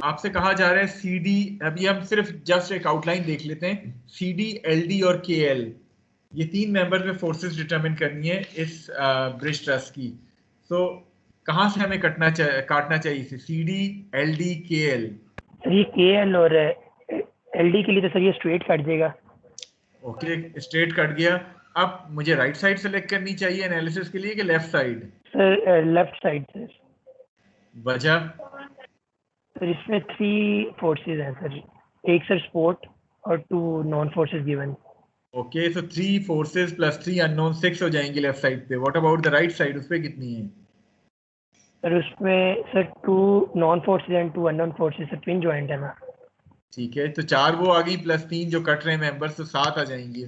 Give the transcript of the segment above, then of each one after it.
आपसे कहा जा रहा है सी डी, अभी हम सिर्फ जस्ट एक आउटलाइन देख लेते हैं। सी डी, एल डी और के एल, ये तीन मेंबर में फोर्सेस डिटरमिन करनी है इस ब्रिज ट्रस्ट की। तो कहाँ से हमें काटना चाहिए इसे, सी डी, एल डी, के एल? सर ये के एल और एल डी के लिए तो सर ये स्ट्रेट कट जाएगा। ओके, स्ट्रेट कट गया। अब मुझे राइट साइड सेलेक्ट करनी चाहिए एनालिसिस के लिए कि left side? Sir left side sir. वजह? सर इसमें 3 फोर्सेस हैं सर, एक सर स्पोर्ट और 2 नॉन फोर्सेस गिवन। ओके, सो 3 फोर्सेस प्लस 3 अननोन, 6 हो जाएंगे लेफ्ट साइड पे। What about the right side, उस पे कितनी है? सर उसमें sir 2 non forces and 2 unknown forces, sir twin joint है ना। ठीक है, तो 4 वो आ गई प्लस 3 जो कट रहे हैं मेंबर्स, तो 7 आ जाएंगी।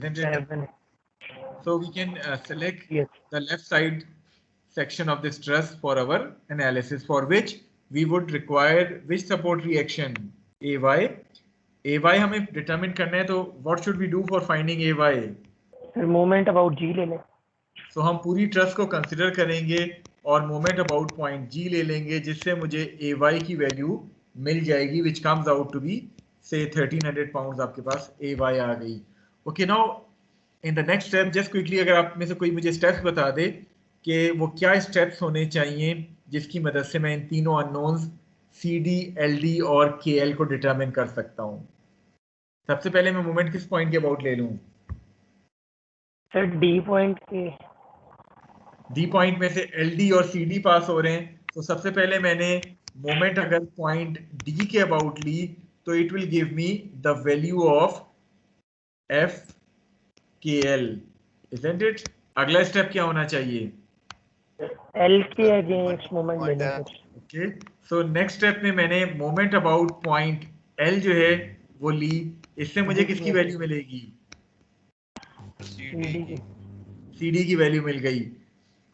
So we can select the left side section of this truss for our analysis, for which we would require which support reaction? AY. AY हमें determine करना है, तो what should we do for finding AY? Sir moment about G ले लें। So हम पूरी truss को consider करेंगे और मोमेंट अबाउट पॉइंट जी ले लेंगे, जिससे मुझे AY की वैल्यू मिल जाएगी, which comes out to be say 1300 pounds. आपके पास AY आ गई। Okay, now in the next step just quickly, अगर आप में से कोई मुझे स्टेप्स बता दे कि वो क्या स्टेप्स होने चाहिए जिसकी मदद से मैं इन तीनों unknowns C D, L D और के एल को डिटरमिन कर सकता हूँ। सबसे पहले मैं मोमेंट किस पॉइंट के अबाउट ले लूँ? सर डी पॉइंट के। डी पॉइंट में से एल डी और सी डी पास हो रहे हैं, तो सबसे पहले मैंने मोमेंट अगर पॉइंट डी के अबाउट ली तो it will give me the value of F के एल, isn't it? अगला स्टेप क्या होना चाहिए? एल के अगेंस्ट मोमेंट लेना है। ओके, सो नेक्स्ट स्टेप में मैंने मोमेंट अबाउट पॉइंट एल जो है वो ली, इससे मुझे किसकी वैल्यू मिलेगी? CD की वैल्यू मिल गई।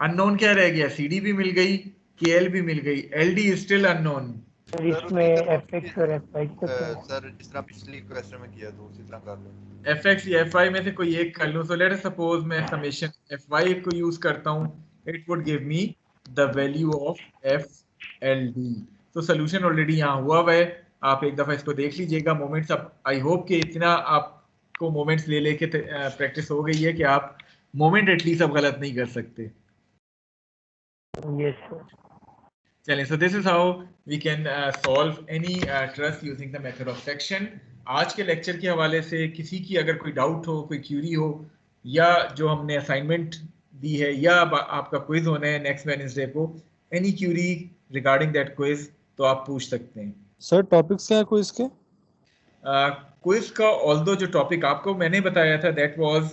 अननोन क्या रह गया? CD भी मिल गई, KL भी मिल गई, LD is still unknown. Sir इसमें fx और fy सर जिस तरह पिछली क्वेश्चन में किया तो उसी तरह कर लो। fx या fy में से कोई एक कर लूं। सो लेट अस सपोज मैं समेशन fy को यूज करता हूं, it would give me the value of FLD। तो सोल्यूशन ऑलरेडी यहाँ हुआ है, आप एक दफा इसको देख लीजिएगा। मोमेंट्स, अब आई होप कि इतना आपको मोमेंट्स ले लेके प्रैक्टिस हो गई है कि आप मोमेंट एटलीस्ट अब गलत नहीं कर सकते। Yes sir. चलें, so this is how we can solve any truss using the method of section। आज के लेक्चर के हवाले से किसी की अगर कोई डाउट हो, कोई क्यूरी हो, या जो हमने असाइनमेंट दी है, या आपका क्विज होना है नेक्स्ट वेडनेसडे को, any Curie regarding that quiz, तो आप पूछ सकते हैं। सर टॉपिक्स क्या है क्विज के? क्विज का ऑल्दो जो टॉपिक आपको मैंने बताया था that was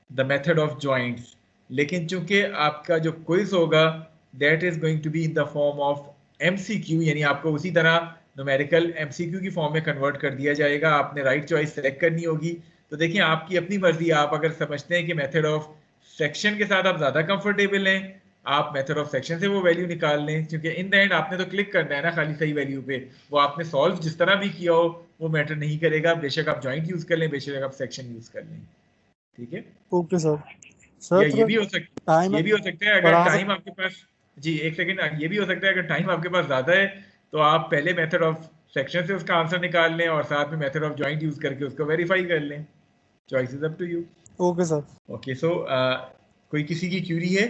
the method of joints, लेकिन चूंकि आपका जो क्विज होगा that is going to be in the form of MCQ, यानी आपको उसी तरह न्यूमेरिकल MCQ की फॉर्म में कन्वर्ट कर दिया जाएगा। आपने राइट चॉइस सेलेक्ट करनी होगी। तो देखिए, आपकी अपनी मर्जी। आप अगर समझते हैं कि मेथड ऑफ सेक्शन के साथ आप ज़्यादा कंफर्टेबल हैं, आप मेथड ऑफ सेक्शन से वो वैल्यू निकाल लें, क्योंकि इन द एंड आपने तो क्लिक करना है ना खाली सही वैल्यू पे। वो आपने सॉल्व जिस तरह भी किया हो वो मैटर नहीं करेगा, बेशक आप जॉइंट यूज़ कर लें, बेशक आप सेक्शन यूज़ कर लें। ठीक है, ओके सर। या ये भी हो सकता है अगर टाइम आपके पास, जी एक सेकंड, ये भी हो सकता है अगर टाइम आपके पास ज़्यादा है तो आप पहले मेथड ऑफ सेक्शन से उसका आंसर निकाल लें और साथ में मेथड ऑफ जॉइंट यूज़ करके उसको वेरीफाई कर लें। Choice is up to you. Okay sir. Okay, so कोई किसी की क्यूरी है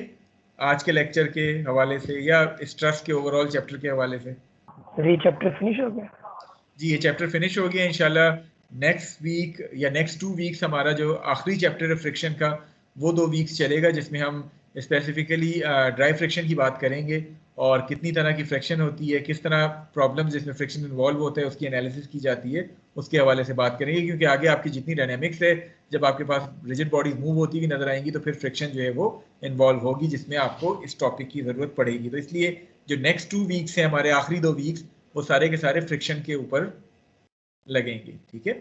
आज के लेक्चर के हवाले से या इस ट्रस्ट के ओवरऑल चैप्टर के हवाले से? ये चैप्टर फिनिश हो गया? जी ये चैप्टर फिनिश हो गया। इंशाल्लाह नेक्स्ट वीक या नेक्स्ट 2 वीक्स हमारा जो आखिरी चैप्टर है फ्रिक्शन का, वो 2 वीक्स चलेगा, जिसमें हम स्पेसिफिकली ड्राई फ्रिक्शन की बात करेंगे और कितनी तरह की फ्रिक्शन होती है, किस तरह प्रॉब्लम्स जिसमें फ्रिक्शन इन्वॉल्व होता है उसकी एनालिसिस की जाती है, उसके हवाले से बात करेंगे। क्योंकि आगे आपकी जितनी डायनेमिक्स है, जब आपके पास रिजिड बॉडीज मूव होती हुई नजर आएंगी तो फिर फ्रिक्शन जो है वो इन्वॉल्व होगी, जिसमें आपको इस टॉपिक की ज़रूरत पड़ेगी। तो इसलिए जो नेक्स्ट 2 वीक्स हैं, हमारे आखिरी 2 वीक्स, वो सारे के सारे फ्रिक्शन के ऊपर लगेंगे। ठीक है।